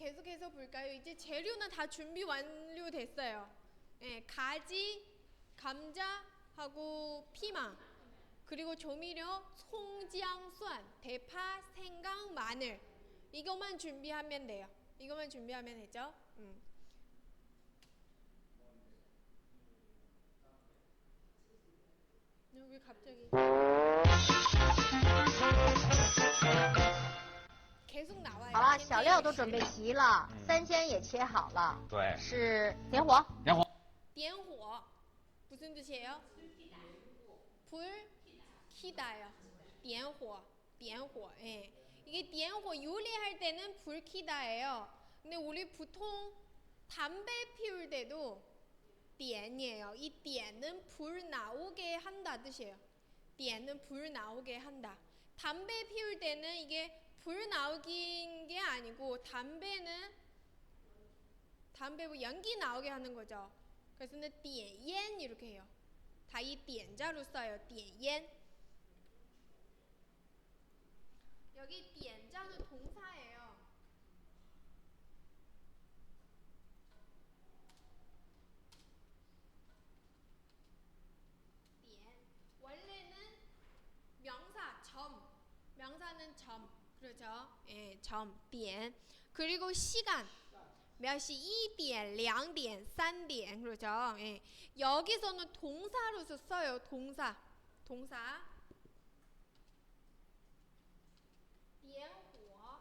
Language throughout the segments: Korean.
계속해서 볼까요? 이제 재료는 다 준비 완료됐어요. 예, 가지, 감자하고 피망, 그리고 조미료, 송장, 蒜, 대파, 생강, 마늘. 이것만 준비하면 돼요. 이것만 준비하면 되죠. 왜 갑자기 계속 나와요. 好了，小料都准备齐了，三鲜也切好了。对是点火。点火。 点火 무슨 뜻이에요? 불 켜다요. 点火. 예. 이게 点火 요리할 때는 불 켜다예요. 근데 우리 보통 담배 피울 때도 点이에요. 이 点은 불 나오게 한다 뜻이에요. 点은 불 나오게 한다. 담배 피울 때는 이게 불 나오긴 게 아니고 담배 뭐 연기 나오게 하는 거죠. 그래서는 点烟 이렇게 해요. 다 이 点자로 써요. 点烟. 여기 点자는 동사예요. 点 원래는 명사 점. 명사는 점. 그렇죠? 예, 점, 点. 그리고 시간. 몇 시? 1点, 2点, 3点. 그렇죠? 예. 여기서는 동사로서 써요. 동사. 点火,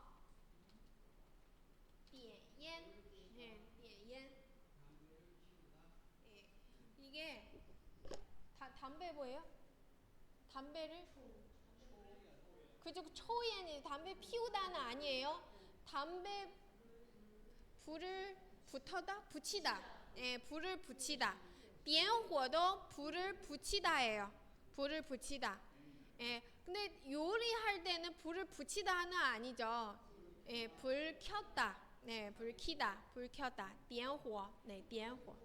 点烟. 예, 点烟. 예. 이게 담배 뭐예요? 담배를 그죠? 초연이 담배 피우다는 아니에요. 담배 불을 붙이다. 예, 불을 붙이다. 点火도 불을 붙이다예요. 불을 붙이다. 예, 근데 요리할 때는 불을 붙이다는 아니죠. 예, 불 켰다. 네, 불 켜다. 불 켰다. 点火. 네, 点火.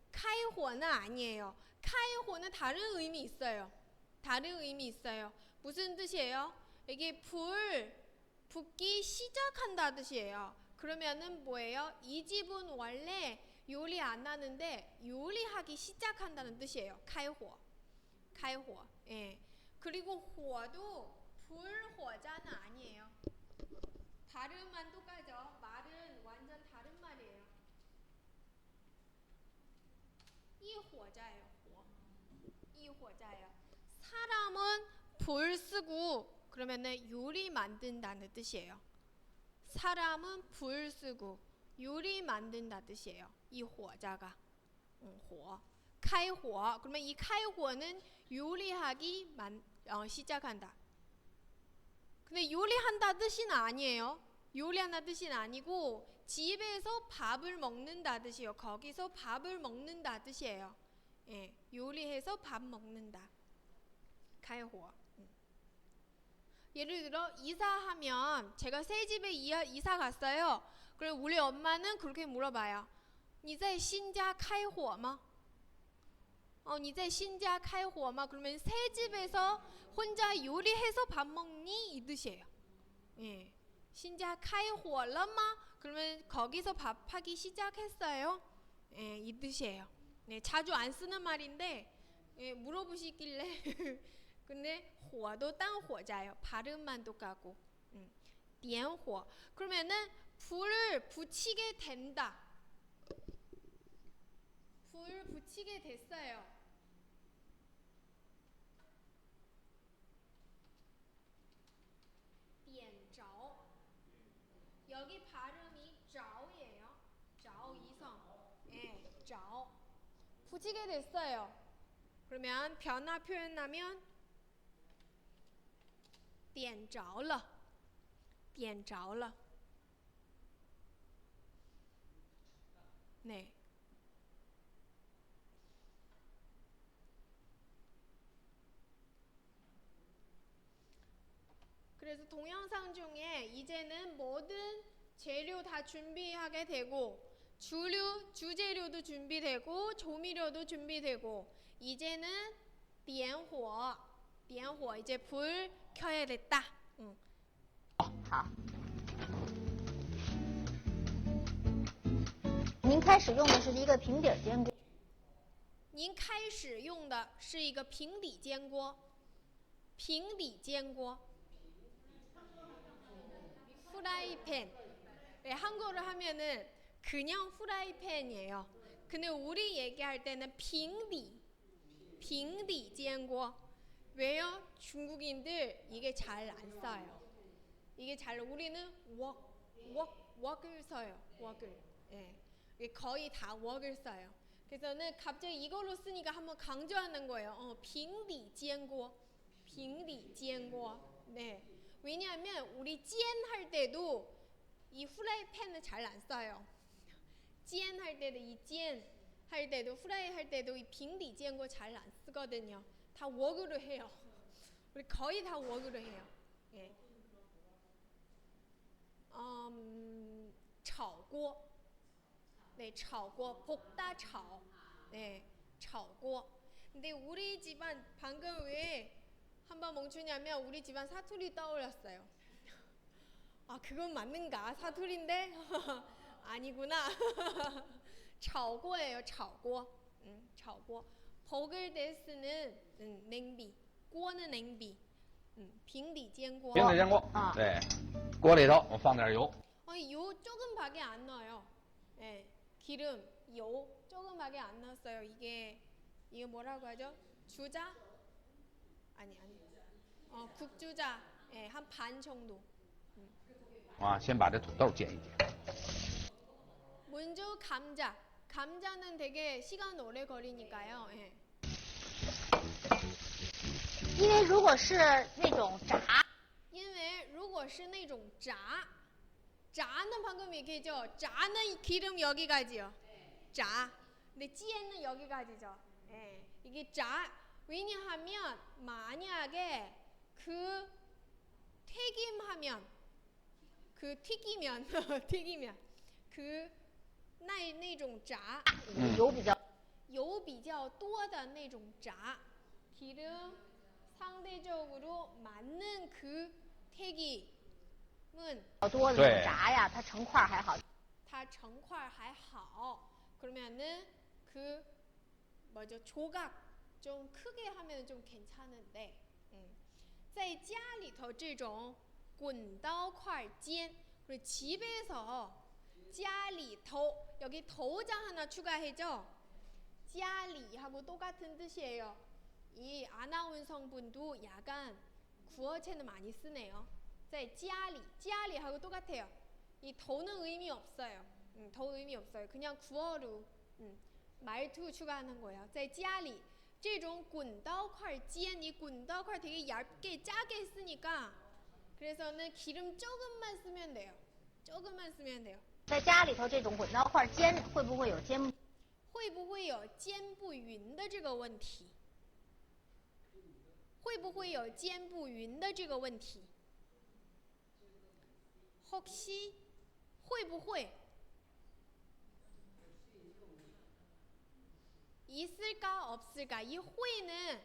开火는 아니에요. 开火는 다른 의미 있어요. 다른 의미 있어요. 무슨 뜻이에요? 이게 불 붙기 시작한다 뜻이에요. 그러면은 뭐예요? 이 집은 원래 요리 안 하는데 요리하기 시작한다는 뜻이에요. 开火. 开火. 예. 그리고 火도 불火자는 아니에요. 발음만 똑같죠. 말은 완전 다른 말이에요. 이 火자예요. 火. 이 火자예요. 사람은 불 쓰고 그러면은 요리 만든다는 뜻이에요. 사람은 불 쓰고 요리 만든다 뜻이에요. 이 火자가 火. 开火. 그러면 이 开火는 요리하기 시작한다. 근데 요리한다 뜻은 아니에요. 요리한다 뜻은 아니고 집에서 밥을 먹는다 뜻이에요. 거기서 밥을 먹는다 뜻이에요. 예, 요리해서 밥 먹는다. 开火. 예를 들어 이사하면 제가 새 집에 이사 갔어요. 그럼 우리 엄마는 그렇게 물어봐요. 你在新家开火吗? 你在新家开火吗? 그러면 새 집에서 혼자 요리해서 밥 먹니? 이 뜻이에요. 예. 新家开火了吗? 그러면 거기서 밥하기 시작했어요. 예, 이 뜻이에요. 네, 자주 안 쓰는 말인데 예, 물어보시길래 근데 火도 当火자예요. 발음만 똑같고. 点火. 그러면은 불을 붙이게 된다. 불 붙이게 됐어요. 点着. 여기 발음이 着예요. 着 이성. 예, 着. 붙이게 됐어요. 그러면 변화 표현하면 点着了. 点着了. 네. 그래서 동영상 중에 이제는 모든 재료 다 준비하게 되고 주재료도 준비되고 조미료도 준비되고 이제는 点火 이제 불 켜야 됐다. 好。开始用的是一个平底煎锅。您开始用的是一个平底煎锅，平底煎锅。프라이팬. 네, 한국어로 하면은 그냥 프라이팬이에요. 근데 우리 얘기할 때는 빙디煎锅. 왜요? 중국인들 이게 잘 안 써요. 이게 잘 우리는 웍을 써요. 웍을. 예. 거의 다 웍을 써요. 그래서는 갑자기 이걸로 쓰니까 한번 강조하는 거예요. 빙디煎锅. 빙디煎锅. 네. 왜냐하면 우리 煎 할 때도 이 후라이팬을 잘 안 써요. 煎 할 때도 이 煎 할 때도 후라이 할 때도 이 빙디 煎거 잘 안 쓰거든요. 다 웍으로 해요. 우리 거의 다 웍으로 해요. 예. 炒锅. 네, 炒锅. 볶다 炒. 네, 炒锅. 근데 우리 집안 방금 왜 한번 멈추냐면 우리 집안 사투리 떠올렸어요. 아, 그건 맞는가? 사투리인데? 아니구나. 炒锅예요, 炒锅. 炒锅. 볶을 때 쓰는 냉비. 锅는 냉비. 平底煎锅. 平底煎锅. 네. 锅里头我放点油. 요 조금밖에 안 넣어요. 네. 기름, 요 조금밖에 안 넣었어요. 이게 뭐라고 하죠? 주자? 아니. 국주자. 예, 한 반 정도. 先把这土豆煎一煎. 먼저 감자. 감자는 되게 시간 오래 걸리니까요. 예. 因为如果是那种炸，因为如果是那种炸는 방금 얘기했죠.炸는 기름 여기까지요. 炸. 근데 찌는 여기까지죠. 예. 이게 炸. 왜냐하면 만약에 그 튀기면 그那种炸油比较多的那种炸 기름 상대적으로 많은 그 튀김은 多的那种炸呀，它成块还好。它成块还好. 그러면은 그 뭐죠? 조각 좀 크게 하면 좀 괜찮은데. 在家里头这种滚刀块煎, 그리고 집에서家里头 여기 도장 하나 추가해줘. 家里하고 똑같은 뜻이에요. 이 아나운서분도 약간 구어체는 많이 쓰네요. 在家里, 家里하고 똑같아요. 이 더는 의미 없어요. 더 의미 없어요. 그냥 구어로 말투 추가하는 거예요. 在家里这种滚刀块煎, 이滚刀块 되게 얇게 짜게 쓰니까 그래서는 기름 조금만 쓰면 돼요. 조금만 쓰면 돼요. 在家里头这种滚刀块煎会不会有煎不匀的这个问题？会不会有煎不匀的这个问题？ 혹시 会不会 있을까 없을까? 이 회는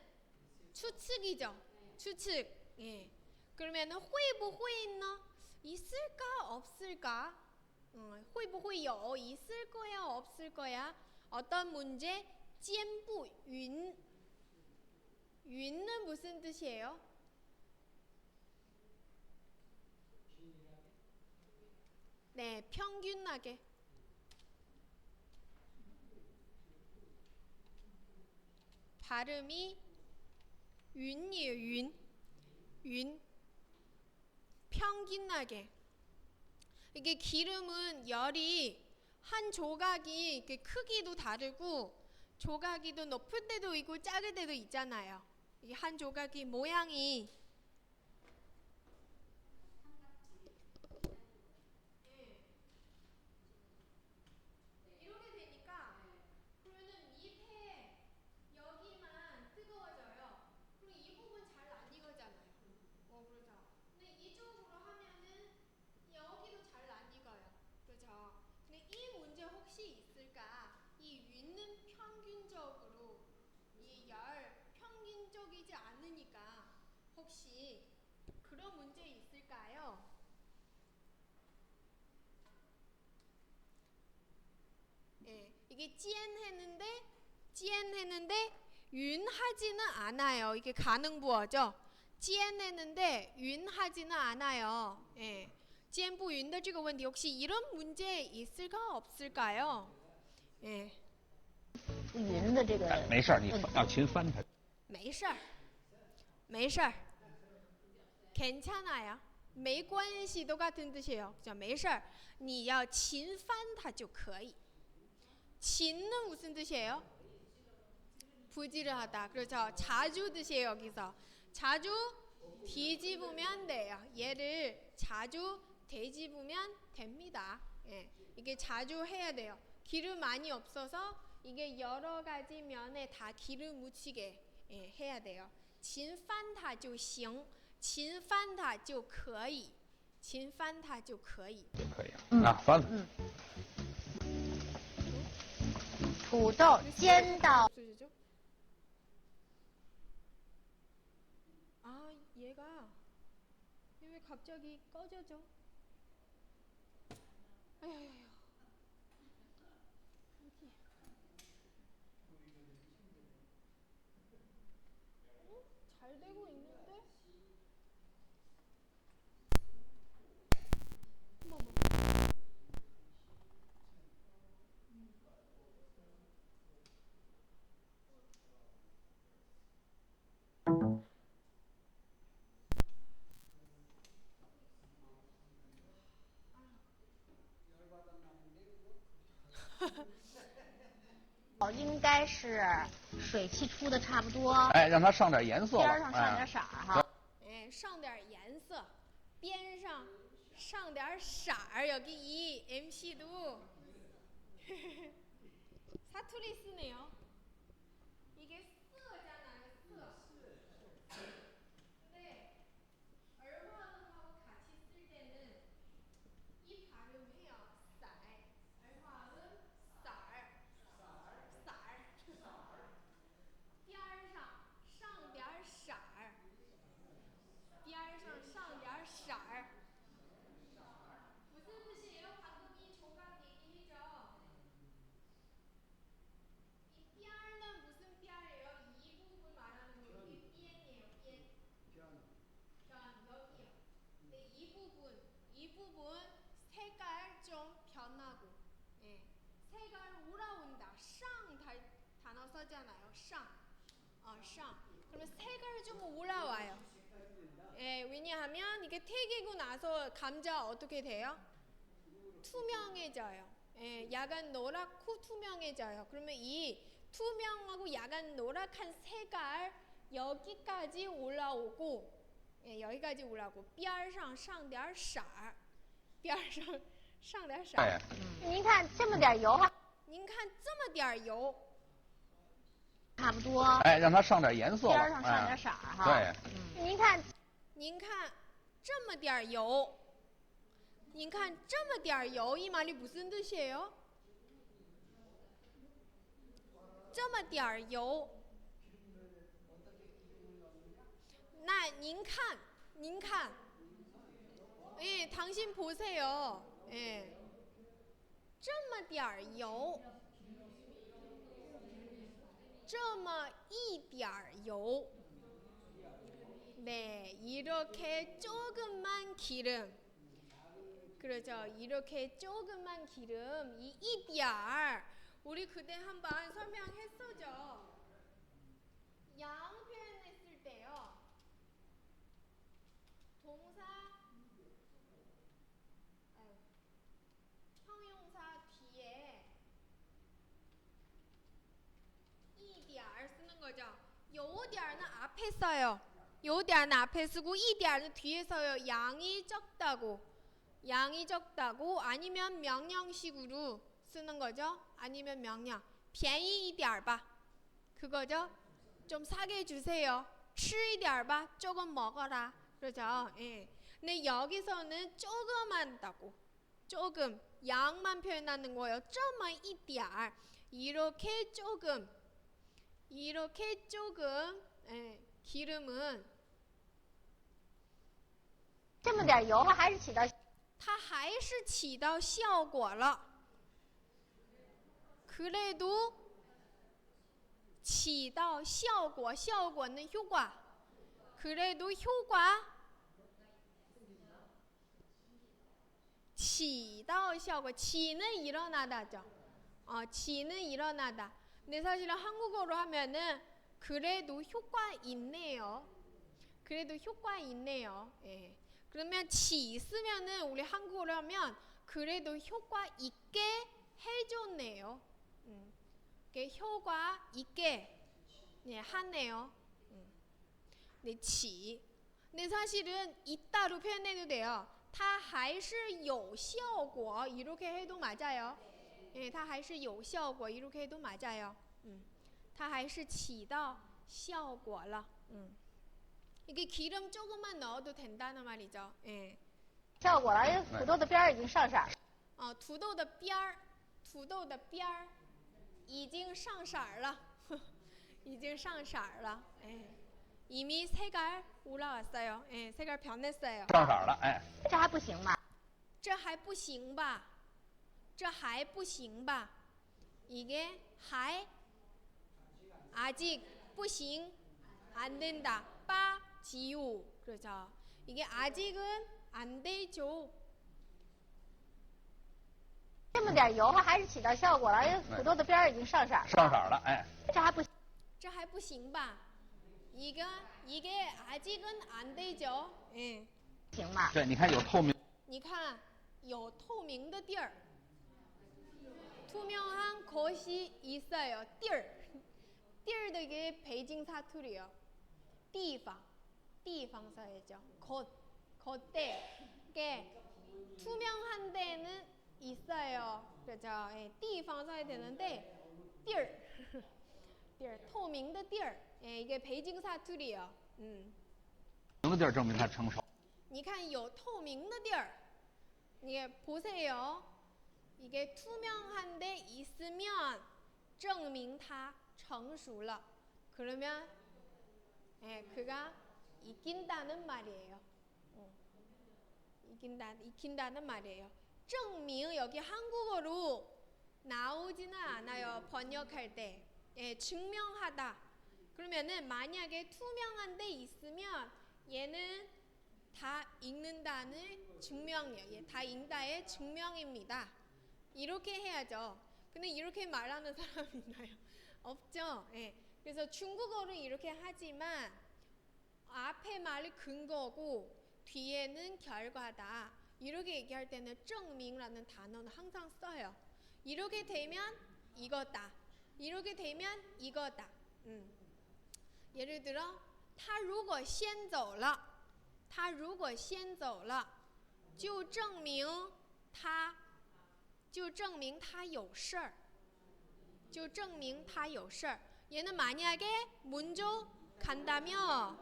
추측이죠. 추측. 예. 그러면은 会不会呢? 있을까 없을까? 会不会有 있을 거야 없을 거야? 어떤 문제? 煎不匀. 윤은 무슨 뜻이에요? 네, 평균하게. 발음이 윤이에요. 윤. 평균하게. 이게 기름은 열이 한 조각이 이렇게 크기도 다르고 조각이도 높을 때도 있고 작을 때도 있잖아요. 이 한 조각이 모양이 이렇게 되니까 그러면 밑에 여기만 뜨거워져요. 그리고 이 부분 잘 안 익어잖아요. 그렇죠. 근데 이쪽으로 하면은 여기도 잘 안 익어요. 그렇죠. 근데 이 문제 혹시 있을까? 이 위는 평균적으로 이 열 평균적이지 않으니까 혹시 그런 문제 있을까요? 예. 이게 찐했는데 윤하지는 않아요. 이게 가능부어죠. 찐했는데 윤하지는 않아요. 예. 尖不匀的这个问题 혹시 이런 문제 있을까 없을까요? 예. 不匀的这个没事儿，你要勤翻它。没事儿 괜찮아요. 没关系 똑같은 뜻이에요. 그죠? 没事儿 你要勤翻它就可以.勤은 무슨 뜻이에요? 부지런하다. 그렇죠. 자주 뜻이에요. 여기서 자주 뒤집으면 돼요. 얘를 자주 뒤집으면 됩니다. 예. 이게 자주 해야 돼요. 기름 많이 없어서 이게 여러 가지 면에 다 기름 묻히게 예, 해야 돼요. 勤翻它就行勤翻它就可以勤翻它就可以就可以了。啊，翻翻。土豆煎到 없어지죠? 아, 얘가 왜 갑자기 꺼져져? 아야야야. 잘 되고 있는데?哦，应该是水汽出的差不多，哎，让它上点颜色了。边上上点色儿哈。哎，上点颜色，边上上点色儿. 여기 이 MC도 사투리 쓰네요. 이게 쓰잖아요, 쓰. 근데 얼화음하고 같이 쓸 때는 이 발음해요. 쌀. 얼화음 쌀. 쌀. 边儿上上点色儿边儿上上点色儿 무슨 뜻이에요? 방금 이 조각 얘기했죠? 이 边儿는 무슨 边儿예요? 이 부분 말하는 거 이게 边이에요. 边. 여기요. 근데 이 부분 색깔 좀 변하고 예. 색깔 올라온다. 상 단어 썼잖아요. 상. 상. 그러면 색깔이 좀 올라와요. 예, 왜냐하면 이게 태기고 나서 감자 어떻게 돼요? 투명해져요. 예, 약간 노랗고 투명해져요. 그러면 이 투명하고 약간 노랗한 색깔 여기까지 올라오고 예, 여기까지 올라오고 边上上点色儿边上上点色儿您看这么点油哈，您看这么点油差不多。哎，让它上点颜色了。边上上点色儿哈。对。您看这么点油您看这么点油이 말이 무슨 뜻이에요? 这么点油那您看예, 당신 보세요. 예. 这么点油这么一点油 네, 이렇게 조금만 기름. 그렇죠. 이렇게 조금만 기름. 이 이디알. 우리 그때 한번 설명했었죠. 양 표현했을 때요. 동사 형용사 뒤에 이디알 쓰는 거죠. 요디알은 앞에 써요. 요디알은 앞에 쓰고 이디알은 뒤에 써요. 양이 적다고 아니면 명령식으로 쓰는 거죠. 아니면 명령 便宜一点吧 그거죠. 좀 싸게 주세요. 吃一点吧 조금 먹어라. 그렇죠. 예. 근데 여기서는 조그만다고 조금 양만 표현하는 거예요. 这么一点 이렇게 조금 예. 기름은 这么点油它还是起到它还是起到效果了。 그래도 起到效果, 效果는 효과. 그래도 효과 起到效果, 起는 일어나다죠. 起는 일어나다. 근데 사실은 한국어로 하면은 그래도 효과 있네요. 그래도 효과 있네요. 예. 그러면 起 쓰면은 우리 한국어로 하면 그래도 효과 있게 해줬네요. 효과 있게 네, 하네요. 네, 起. 근데 사실은 있다로 표현해도 돼요. 它还是有效果 이렇게 해도 맞아요. 예, 它还是有效果 이렇게 해도 맞아요. 它还是起到效果了. 이게 기름 조금만 넣어도 된다는 말이죠. 예. 效果了，因为土豆的边儿已经上色。土豆的边儿，土豆的边儿已经上色了，已经上色了。예. 이미 색깔 올라왔어요. 예, 색깔 변했어요. 上色了，哎，这还不行吗？这还不行吧？这还不行吧？ 이게 还 아직 不行 안 된다. 빠 지우. 그렇죠. 이게 아직은 안 되죠. 这么点油，它还是起到效果了，因为土豆的边儿已经上色。上色了，哎，这还不行。这还不行吧？ 이게 아직은 안 되죠. 예. 行吗？对，你看有透明，你看有透明的地儿， 투명한 것이 있어요. 띠儿, 띠儿도 이게 베이징 사투리요. 地方, 地方 써야죠. 겉에, 게 투명한 데는 있어요. 그렇죠. 예, 地方 써야 되는데 地儿, 地儿, 透明的地儿, 예, 이게 베이징 사투리요. 明的地儿证明它成熟。你看有透明的地儿, 이게 보세요. 이게 투명한 데 있으면 证明它成熟了. 그러면 예, 그가 익힌다는 말이에요. 익힌다는 말이에요. 证明 여기 한국어로 나오지는 않아요. 번역할 때. 예, 증명하다. 그러면은 만약에 투명한 데 있으면 얘는 다 읽는다는 증명이에요. 예, 다 읽다의 증명입니다. 이렇게 해야죠. 근데 이렇게 말하는 사람이 있나요? 없죠. 예. 그래서 중국어는 이렇게 하지만 앞에 말이 근거고 뒤에는 결과다. 이렇게 얘기할 때는 证明라는 단어는 항상 써요. 이렇게 되면 이거다. 이렇게 되면 이거다. 예를 들어 他如果先走了他如果先走了就证明他有事儿 就证明他有事儿 얘는 만약에 먼저 간다면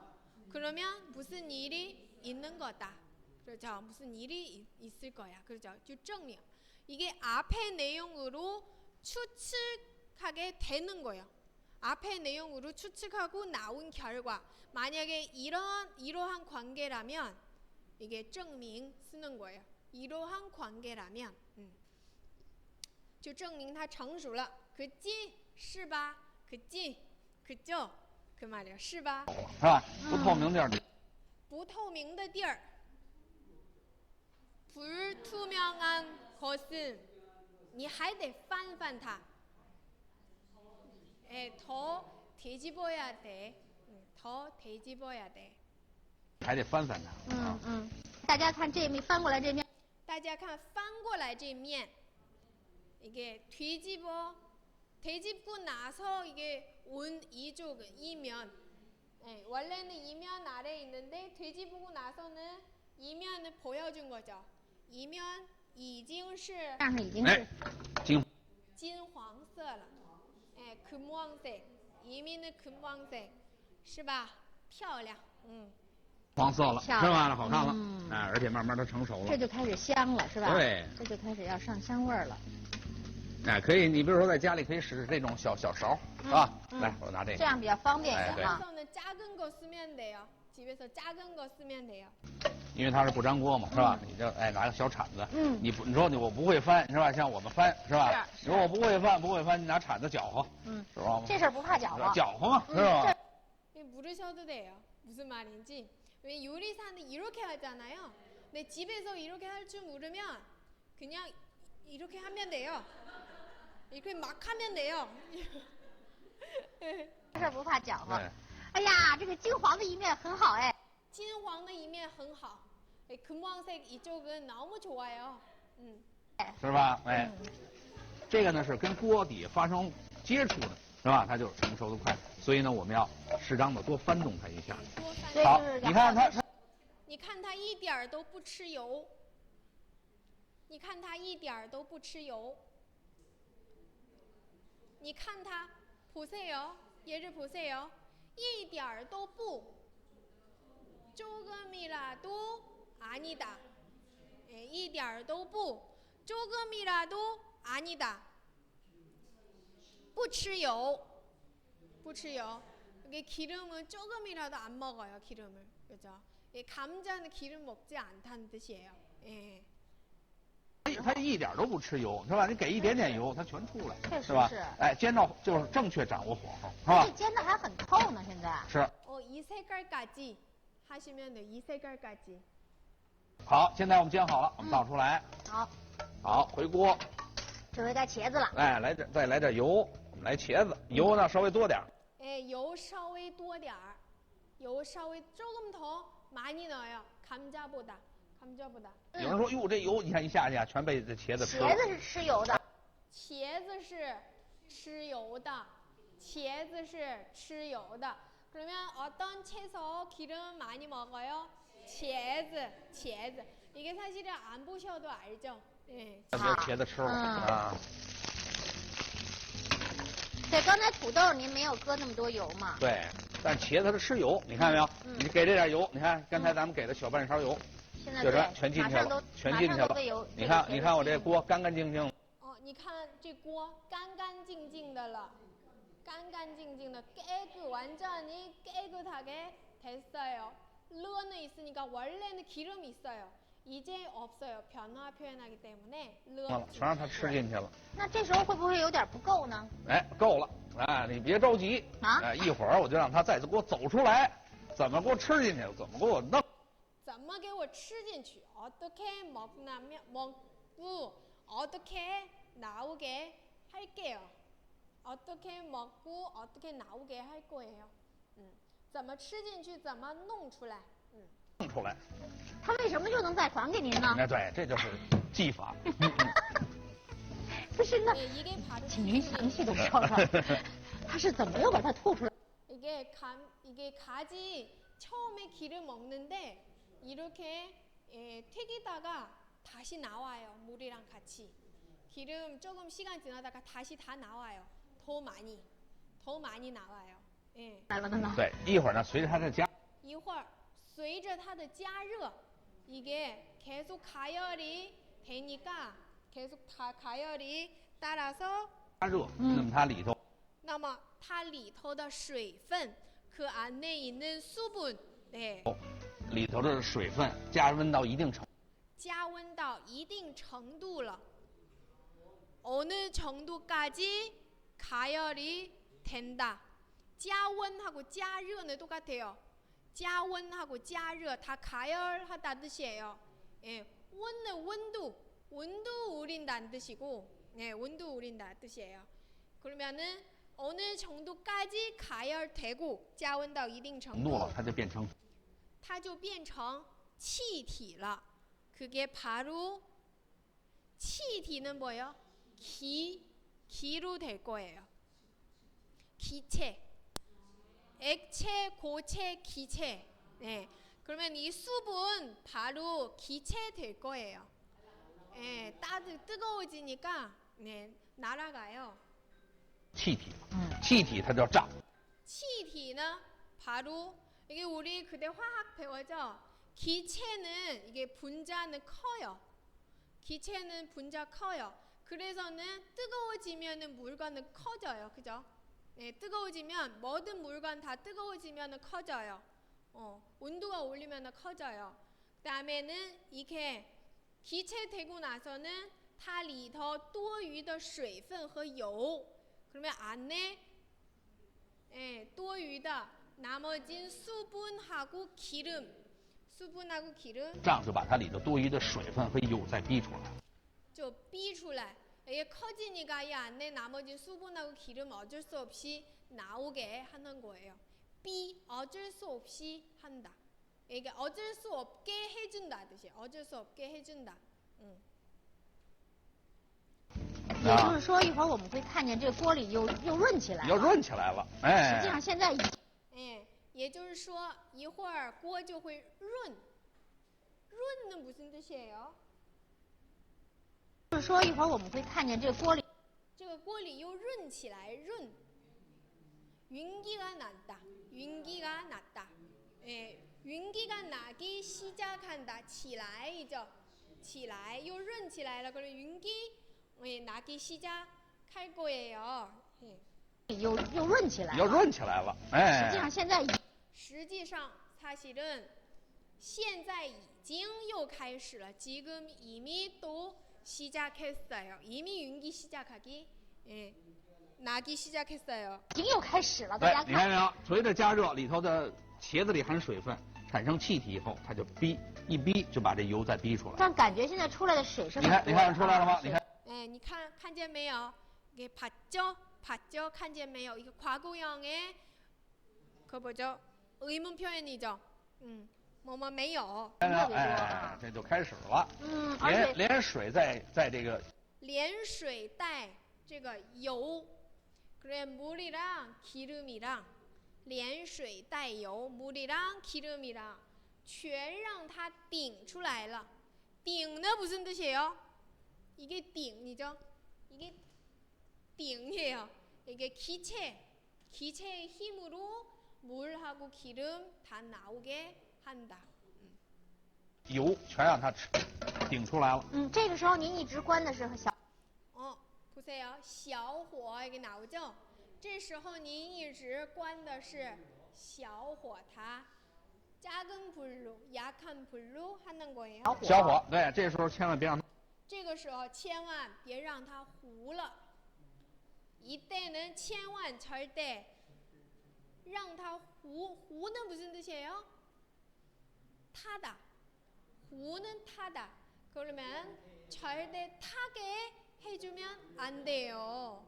그러면 무슨 일이 있는 거다. 그렇죠. 무슨 일이 있을 거야. 그렇죠. 就证明 이게 앞의 내용으로 추측하게 되는 거예요. 앞의 내용으로 추측하고 나온 결과 만약에 이러한 관계라면 이게 证明 쓰는 거예요. 이러한 관계라면 就证明它成熟了. 그치? 是吧? 그치? 그죠? 그 말이에요. 是吧? 是吧？不透明地儿，不透明的地儿 불투명한 것은 你还得翻翻它 더 뒤집어야 돼. 더 뒤집어야 돼. 还得翻翻它。大家看这面，翻过来这面。大家看翻过来这面 이게 뒤집고 나서 이게 온 이쪽은 이면. 예, 원래는 이면 아래에 있는데 뒤집고 나서는 이면을 보여준 거죠. 이면 已经是上已经是金黄色了。 예, 금黄색. 이미는 금黄색. 是吧? 漂亮. 黄色了，是吧？好看了，哎，而且慢慢它成熟了。这就开始香了，是吧？对，这就开始要上香味儿了。哎，可以，你比如说在家里可以使这种小勺，是吧？来，我拿这个。这样比较方便一点哈。 그래서는 작은 거 쓰면 돼요. 집에서 작은 거 쓰면 돼요.因为它是不粘锅嘛，是吧？你这拿个小铲子，你说我不会翻是吧？像我们翻是吧？你说我不会翻，你拿铲子搅和，是吧？这事儿不怕搅和，搅和嘛，是吧？ 물으셔도 돼요. 무슨 말인지. 왜 요리사는 이렇게 하잖아요. 근데 집에서 이렇게 할 줄 모르면 그냥 이렇게 하면 돼요. 이렇게 막 하면 돼요. 这事儿不怕搅和。哎呀，这个金黄的一面很好哎。 金黄的一面很好. 금黄색 이쪽은 너무 좋아요. 是吧？哎，这个呢是跟锅底发生接触的，是吧？它就成熟的快。所以呢，我们要适当的多翻动它一下。好，你看它，你看它一点都不吃油。你看它一点都不吃油。你看它，보세요. 얘를 보세요. 一点都不. 조금이라도 아니다. 예, 一点都不. 조금이라도 아니다. 不吃油. 不吃油. 이게 기름은 조금이라도 안 먹어요. 기름을. 그죠? 예, 감자는 기름 먹지 않다는 뜻이에요. 예. 它一点都不吃油，是吧？你给一点点油，它全出来，是吧？哎，煎到就是正确掌握火候，是吧？这煎的还很透呢，现在。是。이 색깔까지 하시면 돼요. 이 색깔까지. 好，现在我们煎好了，我们倒出来。好。好，回锅。这回该茄子了。哎，再来点油，我们来茄子，油呢稍微多点。哎，油稍微多点儿，油稍微조금 더 많이 넣어요. 감자보다. 有人说，哟，这油你看一下去，全被这茄子吃了。茄子是吃油的。茄子是吃油的。茄子是吃油的. 그러면 어떤 채소 기름 많이 먹어요?茄子. 이게 사실은 안 보셔도 알죠? 네. 茄子吃了啊。对，刚才土豆您没有搁那么多油嘛？对，但茄子它吃油，你看到没有？你给这点油，你看刚才咱们给的小半勺油。 就是全进去了，全进去了。你看我这锅干干净净。哦，你看这锅干干净净的了，干干净净的，완전히 깨끗하게 됐어요. 르어는 있으니까 원래는 기름이 있어요. 이제 없어요. 변화 표현하기 때문에 르어. 全让它吃进去了。那这时候会不会有点不够呢？哎，够了啊！你别着急啊！哎，一会儿我就让它再次给我走出来，怎么给我吃进去？怎么给我弄？ 怎么给我吃进去? 어떻게 먹고 어떻게 나오게 할게요. 어떻게 먹고 어떻게 나오게 할 거예요. 怎么吃进去怎么弄出来. 弄出来。他为什么就能再传给您呢？哎，对，这就是技法。不是那， 이게 바로 请您详细的说说，他是怎么又把它吐出来？ 이게 가지 처음에 기름 먹는데 이렇게 튀기다가 다시 나와요. 물이랑 같이. 기름 조금 시간 지나다가 다시 다 나와요. 더 많이 나와요. 예. 对，一会儿呢，随着它的加。一会儿随着它的加热, 이게 계속 가열이 되니까 계속 가열이 따라서 加热，那么它里头。那么它里头的水分, 그 안에 있는 수분, 네. 里头的水分加温到一定程度，加温到一定程度了. 어느 정도까지 가열이 된다.加温하고加热는 똑같아요. 加温하고 加热 다 가열하다 뜻이에요. 예,温은 온도 우린다는 뜻이고, 네, 온도 우린다 뜻이에요. 그러면은 어느 정도까지 가열되고 加温到一定程度，它就变成气体了. 그게 바로气体는 뭐예요? 기로 될 거예요. 기체. 액체, 고체, 기체. 네. 그러면 이 수분 바로 기체 될 거예요. 네, 뜨거워지니까 네, 날아가요. 气体，气体它叫胀。 气体呢, 바로 이게 우리 그때 화학 배웠죠? 기체는 이게 분자는 커요. 기체는 분자 커요. 그래서는 뜨거워지면은 물건은 커져요. 그죠? 네, 뜨거워지면 모든 물건 다 뜨거워지면은 커져요. 온도가 올리면 커져요. 그다음에는 이렇게 기체되고 나서는 它里头多余的水分和油 그러면 안에多余的 나머진 수분하고 기름 수분하고 기름 这样就把它里头多余的水分和油再逼出来。 저逼出来 이게 커지니까 이 안에 나머지 수분하고 기름 어쩔 수 없이 나오게 하는 거예요.逼 어쩔 수 없이 한다. 이게 어쩔 수 없게 해준다 뜻이 어쩔 수 없게 해준다. 也就是说，一会儿我们会看见这个锅里又润起来了。又润起来了，哎。实际上现在也就是说一会儿锅就会润。润은 무슨 뜻이에요? 就是说一会儿我们会看见这个锅里，这个锅里又润起来，润。윤기가 난다. 윤기가 났다. 윤기가 나기 시작한다. 起来이죠. 起来又润起来了. 그럼 윤기 나기 시작할 거예요. 又润起来了。又润起来了，哎。实际上现在，实际上사실은现在已经又开始了. 지금 이미 또 시작했어요. 이미 윤기 시작하기, 나기 시작했어요. 已经又开始了，大对，家你看没有？随着加热，里头的茄子里含水分，产生气体以后，它就一逼就把这油再逼出来。但感觉现在出来的水是很多的。你看出来了吗？你看。你看见没有？ 이게 봤죠? 看见没有? 이게 과거형의 그 뭐죠? 의문 표현이죠. 么没有。哎，这就开始了。连水在这个。连水带这个油， 그래 물이랑 기름이랑 连水带油 물이랑 기름이랑 全让它顶出来了。顶는 무슨 뜻이에요? 이게顶이죠? 이게顶이에요. 이게 기체의 힘으로 물하고 기름 다 나오게 한다. 油全让它顶出来了。这个时候您一直关的是小。 보세요. 小火 이게 나오죠? 这时候您一直关的是小火它 작은 불로, 약한 불로 하는 거예요. 小火，对，这时候千万别让它。这个时候千万别让它糊了。 이때는 千万 절대 让它糊는 무슨 뜻이에요? 타다.糊는 타다. 그러면 절대 타게 해주면 안 돼요.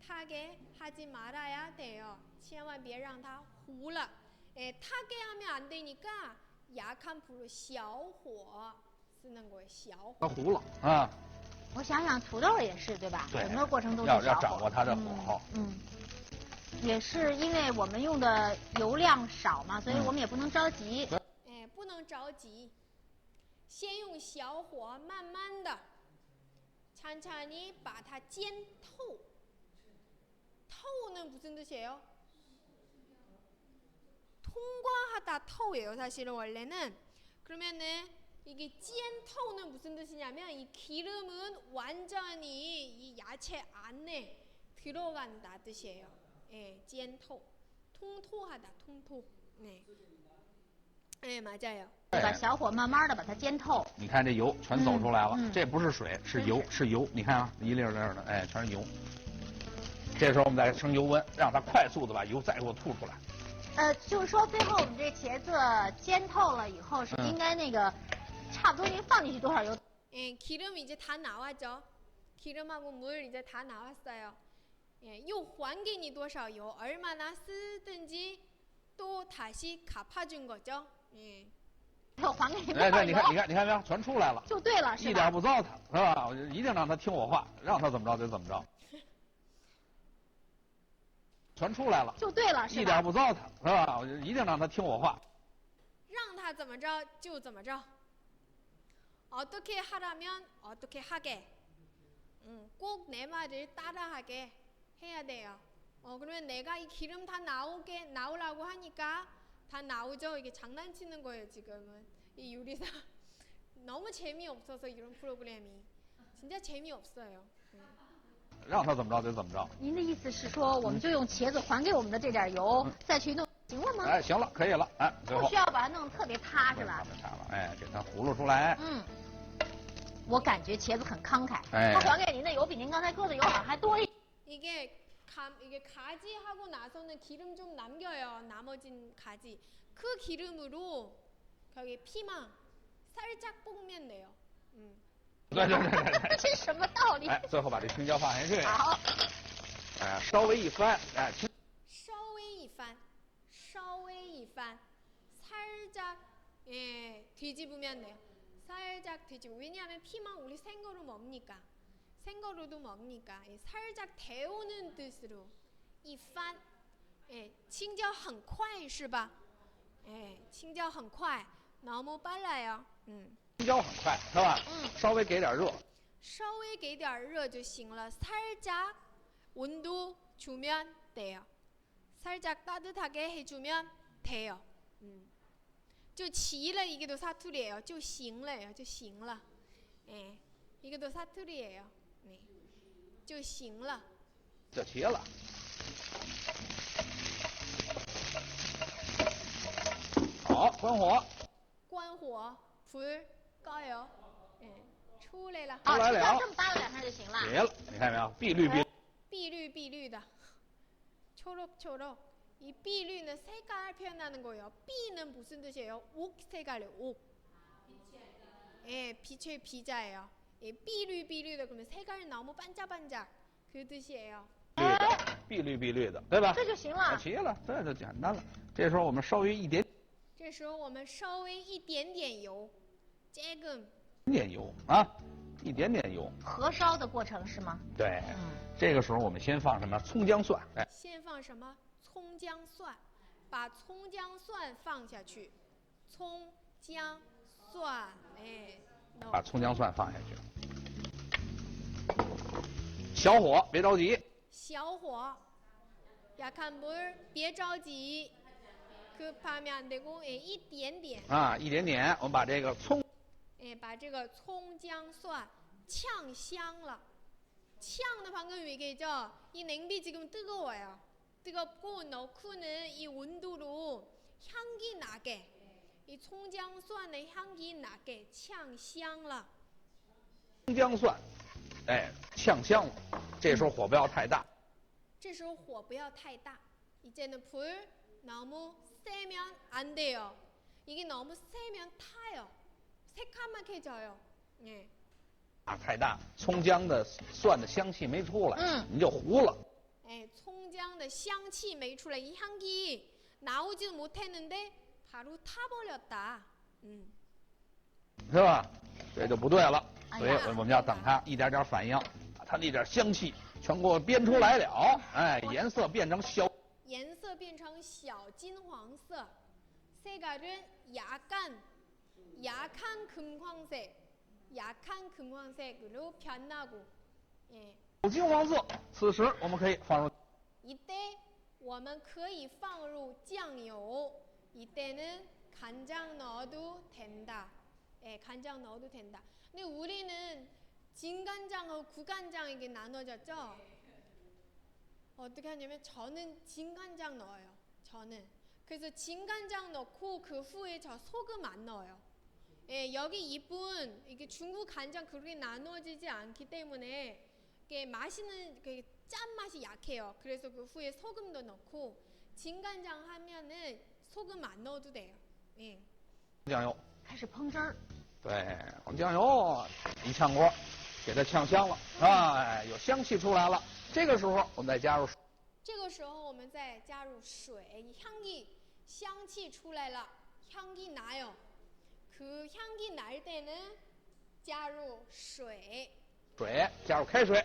타게 하지 말아야 돼요. 千万别让它糊了. 타게 하면 안 되니까 약한 불로 小火 쓰는 거예요. 小火. 它糊了啊。 我想想，土豆也是对吧？对，整个过程都是要掌握它的火候。也是因为我们用的油量少嘛，所以我们也不能着急。不能着急，先用小火慢慢的，천천히把它煎透。透는 무슨 뜻이에요? 통과하다透예요. 사실은 원래는. 그러면은 이게 찐透는 무슨 뜻이냐면 이 기름은 완전히 이 야채 안에 들어간다 뜻이에요. 찐透. 통토하다. 통토. 네, 맞아요. 把小火慢慢的把它煎透。你看这油全走出来了，这不是水，是油，是油。你看啊，一粒粒的，全是油。这时候我们再升油温，让它快速的把油再给我吐出来。就是说最后我们这茄子煎透了以后，是应该那个差不多应该放进去多少油？ 기름 이제 다 나왔죠. 기름하고 물 이제 다 나왔어요. 又还给你多少油， 얼마나 쓰든지 또 다시 갚아준 거죠. 又还给你多少油？你看没有，全出来了。就对了，是吧？一点不糟蹋，是吧？我一定让他听我话，让他怎么着就怎么着。全出来了，就对了，是吧？一点不糟蹋，是吧？我一定让他听我话。让他怎么着就怎么着。어떻게 하라면 어떻게 하게. 꼭 내 말을 따라하게 해야 돼요. 그러면 내가 이 기름 다 나오라고 하니까 다 나오죠. 이게 장난치는 거예요 지금은. 이 요리사 너무 재미없어서 이런 프로그램이 진짜 재미없어요. 让他怎么着就怎么着。您的意思是说，我们就用茄子还给我们的这点油，再去弄。行了吗？哎，行了，可以了。哎，最后不需要把它弄得特别塌是吧？塌了，哎，给它葫芦出来。我感觉茄子很慷慨，哎，他还给您的油比您刚才搁的油好像还多一。 이게 가지 하고 나서는 기름 좀 남겨요. 나머진 가지. 그 기름으로 거기 피망 살짝 볶으면 돼요. 对。这什么道理？哎，最后把这青椒放下去。好。哎，稍微一翻，哎，稍微一翻, 살짝 예 뒤집으면 돼요. 살짝 뒤집어. 왜냐하면 피망 우리 생거로 먹으니까. 생거로도 먹으니까 살짝 데우는 뜻으로 이翻， 青椒很快是吧？青椒很快，너무 빨라요。青椒很快是吧？稍微给点热。稍微给点热就行了。살짝 온도 주면 돼요. 살짝 따뜻하게 해주면 돼요. 就齐了이게 도 사투리예요. 就行了就行了. 이게 도 사투리예요. 就行了，就齐了。好，关火。关火，불 꺼요。出来了。出来了。这么扒拉两下就行了。别了，你看没有？碧绿。碧绿的，초록초록。이碧绿는 색깔 표현하는 거예요. B는 무슨 뜻이에요? 옥 색깔이에요. 옥. 빛의 비자예요.碧绿的 그러면 색깔이 너무 반짝반짝 그 뜻이에요. 碧绿的，对吧？这就行了。齐了，这就简单了。这时候我们稍微一点。这时候我们稍微一点点油，조금。一点油啊，一点点油。合烧的过程是吗？对。这个时候我们先放什么？葱姜蒜。哎。先放什么？葱姜蒜，把葱姜蒜放下去。葱姜蒜，把葱姜蒜放下去。小火，别着急。小火，약한 불，别着急。급하면 안 되고，一点点。啊，一点点，我们把这个葱，把这个葱姜蒜呛香了。呛的방금 얘기했죠. 이 냄비 지금 뜨거워요. 뜨겁고 넣고는 이 온도로 향기 나게, 이葱姜蒜的 향기 나게 呛香了。葱姜蒜，呛香了。这时候火不要太大。这时候火不要太大。이제는 불 너무 세면 안 돼요. 이게 너무 세면 타요. 새카맣게 져요. 太大，葱姜的蒜的香气没出来，你就糊了。葱姜的香气没出来，이 향기 나오지도 못했는데 바로 타버렸다. 是吧？这就不对了。所以我们要等它一点点反应，把它那点香气全给我煸出来了。颜色变成小金黄色。색깔은 약한 금황색으로 변하고. 金黄色。此时我们可以放入。 이때 我们可以放入酱油. 이때는 간장 넣어도 된다. 간장 넣어도 된다. 근데 우리는 진간장하고 국간장 이게 나눠졌죠? 어떻게 하냐면 저는 진간장 넣어요. 저는. 그래서 진간장 넣고 그 후에 저 소금 안 넣어요. 여기 이분 이게 중국 간장 그렇게 나눠지지 않기 때문에 이게 맛있는 짠맛이 약해요. 그래서 그 후에 소금도 넣고 진간장 하면은 소금 안 넣어도 돼요. 酱油开始烹汁儿。对，我们酱油一炝锅，给它炝香了啊，有香气出来了。这个时候我们再加入水。这个时候我们再加入水，香气出来了，향기 나요. 그 향기 날 때는 加入水。水，加入开水。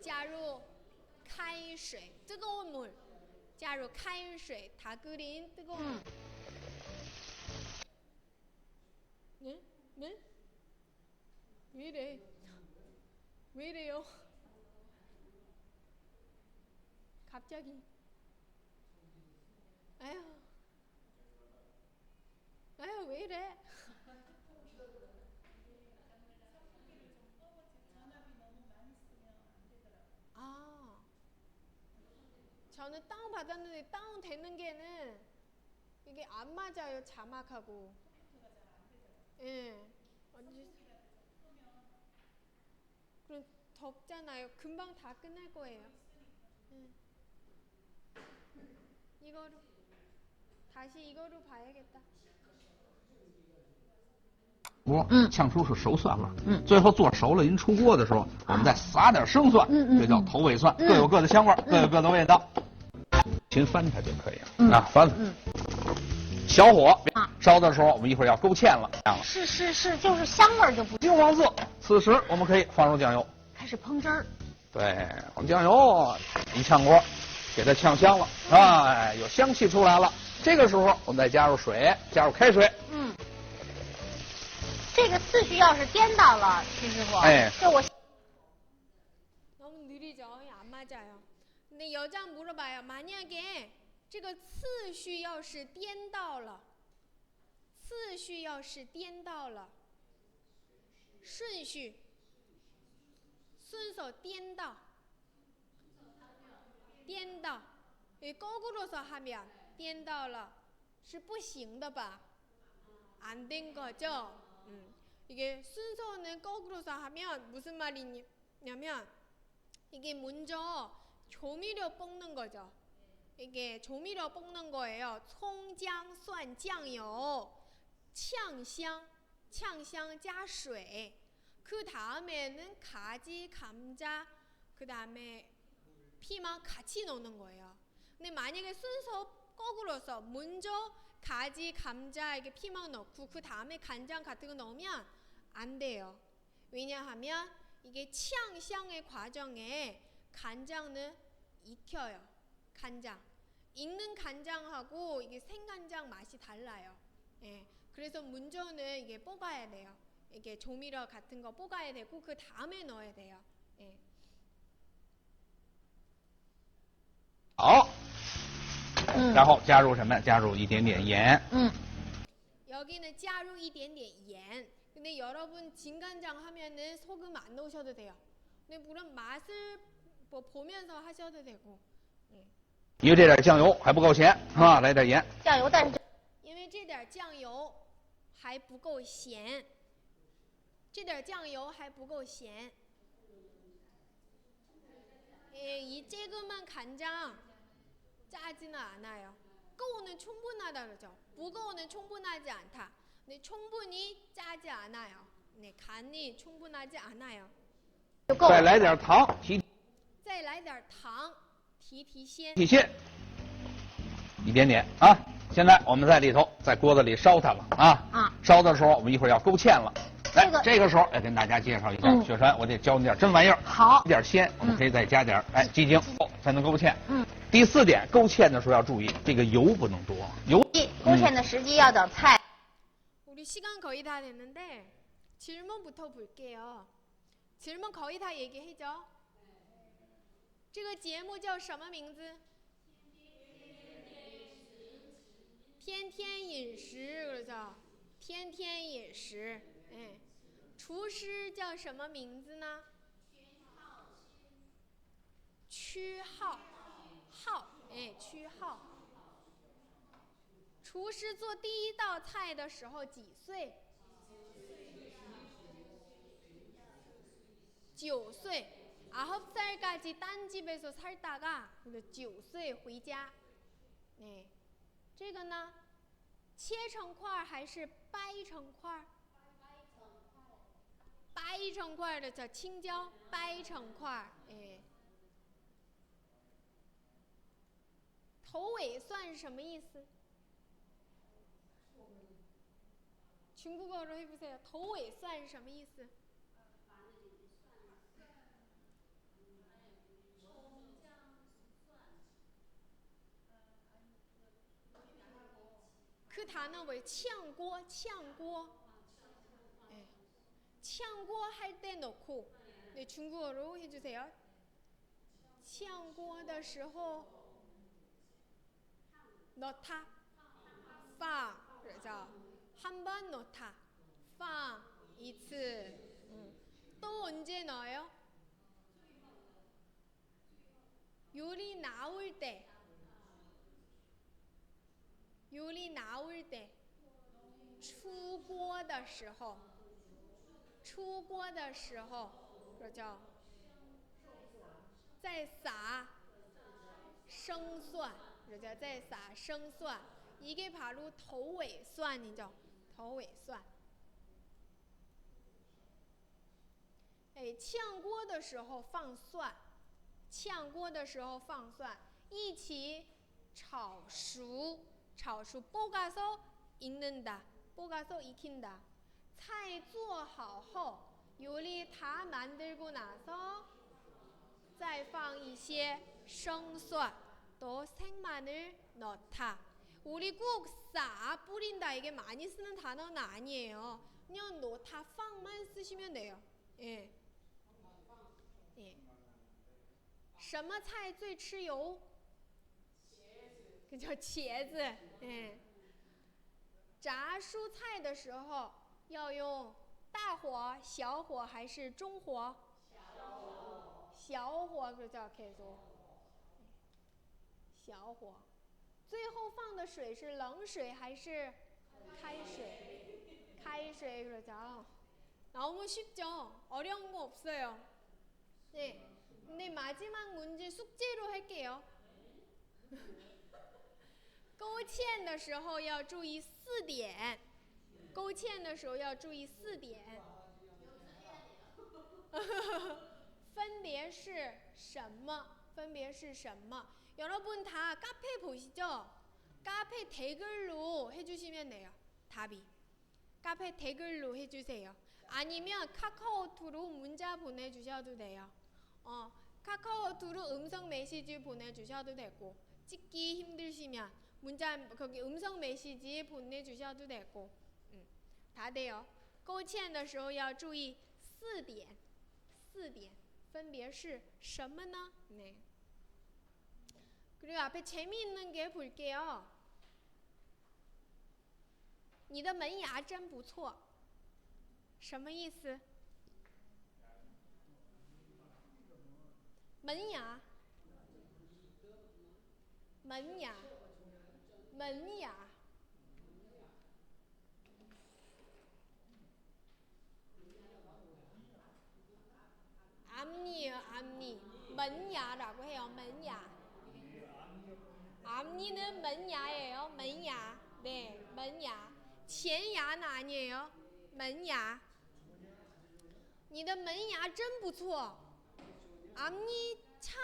加入开水，뜨거운 물. 加入开水，다 끓인 뜨거운 물. 네? 왜 이래? 왜 이래요? 갑자기. 아휴 왜 이래? 저는 다운 받았는데 다운 되는 게는 이게 안 맞아요. 자막하고. 예. 그럼 덥잖아요. 금방 다 끝날 거예요. 이거로 다시 이거로 봐야겠다. 锅，炝叔是熟蒜了，最后做熟了，您出锅的时候，我们再撒点生蒜，这叫头尾蒜，各有各的香味，各有各的味道。勤翻它就可以了，啊，翻了。小火烧的时候，我们一会儿要勾芡了，这样了。是，就是香味儿就不金黄色，此时我们可以放入酱油，开始烹汁儿。对，放酱油一炝锅，给它炝香了，哎，有香气出来了。这个时候我们再加入水，加入开水。这个次序要是颠倒了，徐师傅，就我 너무 느리죠? 안 맞아요. 근데 여자 물어봐요. 만약에 这个次序要是颠倒了，次序要是颠倒了，顺序순서颠倒，颠倒，거꾸로서 하면颠倒了，是不行的吧？안 된 거죠? 이게 순서는 거꾸로서 하면 무슨 말이냐면 이게 먼저 조미료 볶는 거죠. 이게 조미료 볶는 거예요.葱姜蒜酱油 呛香 加水. 그 다음에는 가지, 감자, 그 다음에 피망 같이 넣는 거예요. 근데 만약에 순서 거꾸로서 먼저 가지, 감자, 이게 피망 넣고 그 다음에 간장 같은 거 넣으면 안 돼요. 왜냐하면 이게 呛香의 과정에 간장은 익혀요. 간장. 익는 간장하고 이게 생간장 맛이 달라요. 예. 그래서 먼저는 이게 볶아야 돼요. 이게 조미료 같은 거 볶아야 되고 그 다음에 넣어야 돼요. 예. 好，然后加入什么？加入一点点盐。 여기는 加入一点点盐. 근데 여러분 진간장 하면은 소금 안 넣으셔도 돼요. 근데 물론 맛을 뭐 보면서 하셔도 되고. 因为这点酱油还不够咸，是吧？来点盐。酱油，但是因为这点酱油还不够咸，这点酱油还不够咸。이 조그만 간장 짜지는 않아요.够는 충분하다 그러죠. 무거우는 충분하지 않다. 근데 충분히 짜지 않아요. 네, 간이 충분하지 않아요. 再来点糖提。再来点糖提鲜。提鲜，一点点啊。现在我们在里头，在锅子里烧它了啊。烧的时候，我们一会儿要勾芡了。这个时候要跟大家介绍一下，雪川，我得教你点真玩意儿。好，一点鲜，我们可以再加点鸡精，才能勾芡。第4点，勾芡的时候要注意，这个油不能多。油。勾芡的时机要等菜。 우리 시간 거의 다 됐는데 질문부터 볼게요. 질문 거의 다 얘기해죠? 这个节目叫什么名字？天天饮食，그렇죠？天天饮食。哎，厨师叫什么名字呢？屈浩，哎，屈浩。厨师做第1道菜的时候几岁？9岁。 9살까지 딴 집에서 살다가 9岁回家。哎，这个呢，切成块还是掰成块？掰成块的叫青椒，掰成块。哎，头尾蒜是什么意思？ 중국어로 해보세요. 头尾蒜是什么意思？ 그 단어 뭐예요? 炝锅, 炝锅. 네. 炝锅할 때 넣고, 네, 중국어로 해주세요. 炝锅的时候 넣다, 放, 그렇죠? 한 번 넣다, 放一次. 또 언제 넣어요? 요리 나올 때. 요리 나올 때 出锅的时候 出锅的时候 그렇죠. 再撒生蒜 그렇죠. 再撒生蒜 이게 바로 头尾蒜이죠. 头尾蒜 炝锅的时候放蒜 炝锅的时候放蒜 一起炒熟 炒熟 볶아서 익는다. 볶아서 익힌다. 菜做好后 요리 다 만들고 나서 再放一些生蒜 또 생마늘 넣다. 우리 꼭 싸 뿌린다 이게 많이 쓰는 단어는 아니에요. 그냥 넣다 放만 쓰시면 돼요. 예. 예. 什么菜最吃油? 그죠? 茄子. 예. 炸蔬菜的时候要用大火、小火还是中火？小火，그죠? 계속. 小火. 最后放的水是冷水还是开水？开水, 그렇죠? 너무 쉽죠? 어려운 거 없어요. 네. 근데 마지막 문제 숙제로 할게요. 勾芡的时候要注意4点。勾芡的时候要注意4点。分别是什么？分别是什么？ 여러분 다 카페 보시죠? 카페 댓글로 해주시면 돼요. 답이. 카페 댓글로 해주세요. 아니면 카카오톡으로 문자 보내주셔도 돼요. 카카오톡으로 음성 메시지 보내주셔도 되고, 찍기 힘드시면 문자 거기 음성 메시지 보내주셔도 되고, 다 돼요. 勾芡的时候要注意4点，4点分别是什么呢？ 네. 그리고 앞에 재미있는 게 볼게요. 你的门牙真不错。什么意思？门牙，门牙，门牙。앞니예요, 앞니.门牙라고 해요, 门牙. 앞니는门牙예요, 门牙. 네, 门牙. 前牙는 아니에요, 门牙. 你的门牙真不错. 앞니 참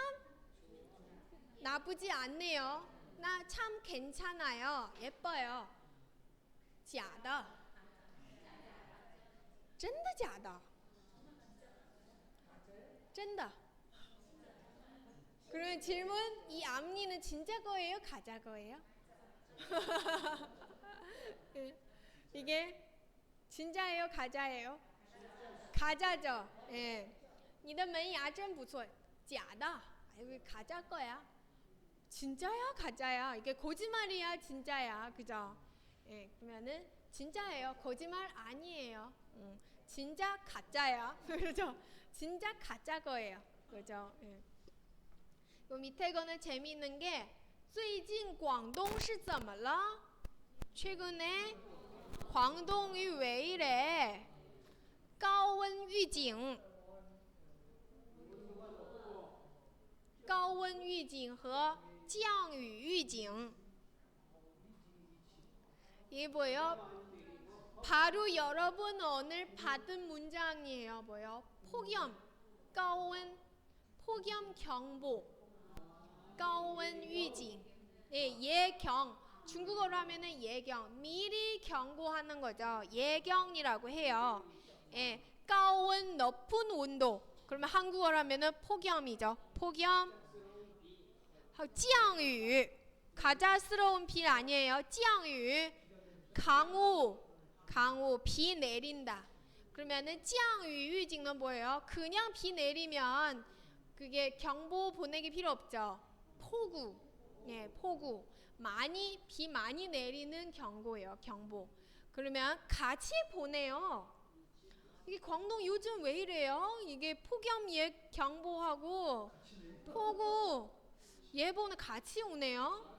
나쁘지 않네요. 나 참 괜찮아요. 예뻐요. 假的. 真的假的? 真的. 그러면 질문, 이 앞니는 진짜 거예요? 가짜 거예요? 이게 진짜예요? 가짜예요? 가짜죠. 예. 你的门牙真不错. 假的. 아이고, 가짜 거야. 진짜야? 가짜야? 이게 거짓말이야? 진짜야? 그죠? 예. 그러면은 진짜예요. 거짓말 아니에요. 진짜 가짜야. 그렇죠? 진짜 가짜 거예요. 그죠? 예. 요 밑에 거는 재미있는 게 最近广东是怎么了? 최근에 광동이 왜 이래? 高温预警高温预警和降雨预警 이게 뭐예요? 바로 여러분 오늘 받은 문장이에요. 뭐예요? 폭염, 高温, 폭염 경보, 高温预警. 예, 예경. 중국어로 하면은 예경. 미리 경고하는 거죠. 예경이라고 해요. 예, 高温 높은 온도. 그러면 한국어로 하면은 폭염이죠. 폭염. 降雨. 가짜스러운 비 아니에요. 降雨. 강우. 강우. 비 내린다. 그러면은 降雨预警는 뭐예요? 그냥 비 내리면 그게 경보 보내기 필요 없죠. 폭우. 예, 폭우. 비 많이 내리는 경고예요. 경보. 그러면 같이 보내요. 이게 광동 요즘 왜 이래요? 이게 폭염 경보하고 폭우 예보는 같이 오네요.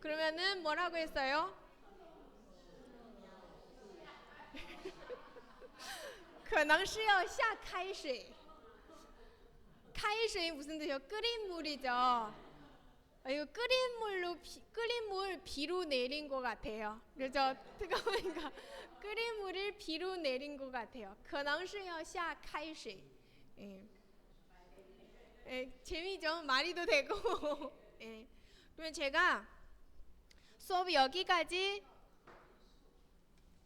그러면은 뭐라고 했어요? 可能是要下开水. 开水 무슨 뜻이에요? 끓인 물이죠. 이거 끓인 물 비로 내린 것 같아요. 그죠? 뜨거우니까 끓인 물을 비로 내린 것 같아요. 可能是要下开水. 재미죠? 말이도 되고. 그러면 제가 수업 여기까지